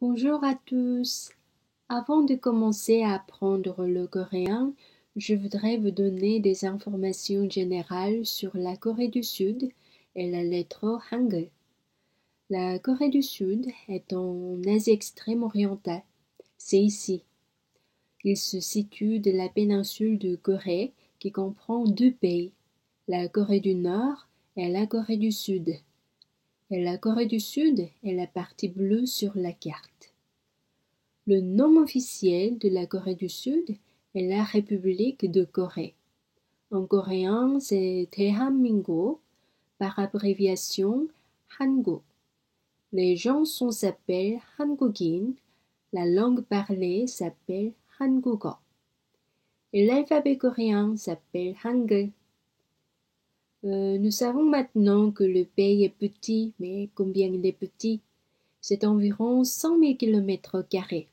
Bonjour à tous. Avant de commencer à apprendre le coréen, je voudrais vous donner des informations générales sur la Corée du Sud et la lettre Hangul. La Corée du Sud est en Asie extrême orientale. C'est ici. Il se situe de la péninsule de Corée qui comprend deux pays, la Corée du Nord et la Corée du Sud. Et la Corée du Sud est la partie bleue sur la carte. Le nom officiel de la Corée du Sud est la République de Corée. En coréen, c'est Daehanmin국, par abréviation Hanguk. Les chansons s'appellent Hangugin, la langue parlée s'appelle Hangugo. Et l'alphabet coréen s'appelle Hangul. Nous savons maintenant que le pays est petit, mais combien il est petit? C'est environ 100 000 km².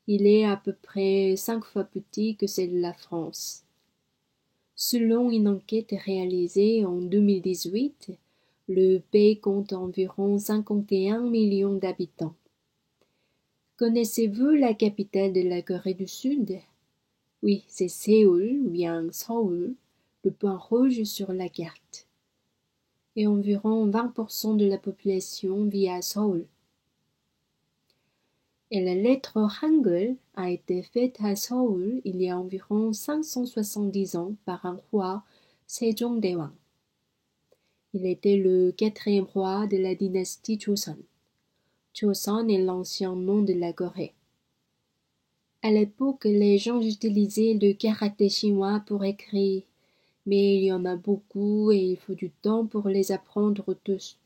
Il est à peu près 5 fois plus petit que celle de la France. Selon une enquête réalisée en 2018, le pays compte environ 51 millions d'habitants. Connaissez-vous la capitale de la Corée du Sud? Oui, c'est Séoul ou bien Seoul, le point rouge sur la carte. Et environ 20% de la population vit à Seoul. Et la lettre Hangul a été faite à Seoul il y a environ 570 ans par un roi, Sejong-daewang. Il était le 4e roi de la dynastie Joseon. Joseon est l'ancien nom de la Corée. À l'époque, les gens utilisaient le caractère chinois pour écrire, mais il y en a beaucoup et il faut du temps pour les apprendre tous.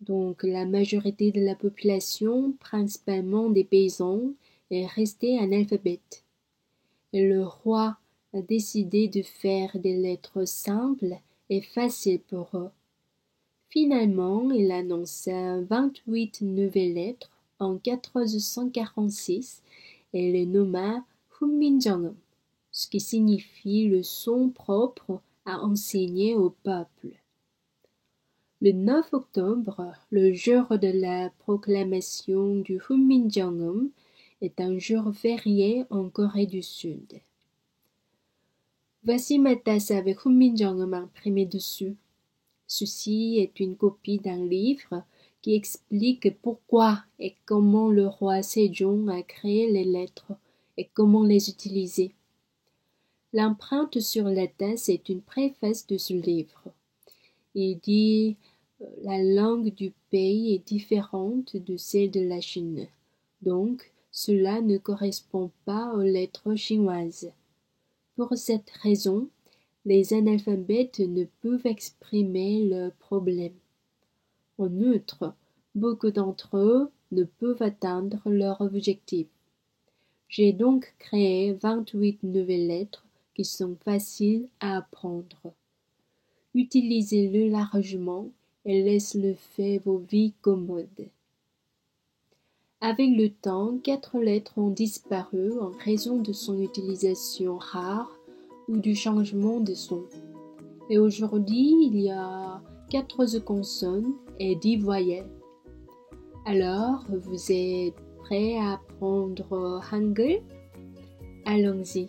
Donc la majorité de la population, principalement des paysans, est restée analphabète. Et le roi a décidé de faire des lettres simples et faciles pour eux. Finalement, il annonça 28 nouvelles lettres en 1446 et les nomma Hunminjeongeum, ce qui signifie le son propre à enseigner au peuple. Le 9 octobre, le jour de la proclamation du Hunminjeongeum, est un jour férié en Corée du Sud. Voici ma tasse avec Hunminjeongeum imprimé dessus. Ceci est une copie d'un livre qui explique pourquoi et comment le roi Sejong a créé les lettres et comment les utiliser. L'empreinte sur la tasse est une préface de ce livre. Il dit la langue du pays est différente de celle de la Chine, donc cela ne correspond pas aux lettres chinoises. Pour cette raison, les analphabètes ne peuvent exprimer leurs problèmes. En outre, beaucoup d'entre eux ne peuvent atteindre leur objectif. J'ai donc créé 28 nouvelles lettres qui sont faciles à apprendre. Utilisez-le largement et laisse-le faire vos vies commodes. Avec le temps, 4 lettres ont disparu en raison de son utilisation rare ou du changement de son. Et aujourd'hui, il y a 14 consonnes et 10 voyelles. Alors, vous êtes prêts à apprendre Hangul? Allons-y.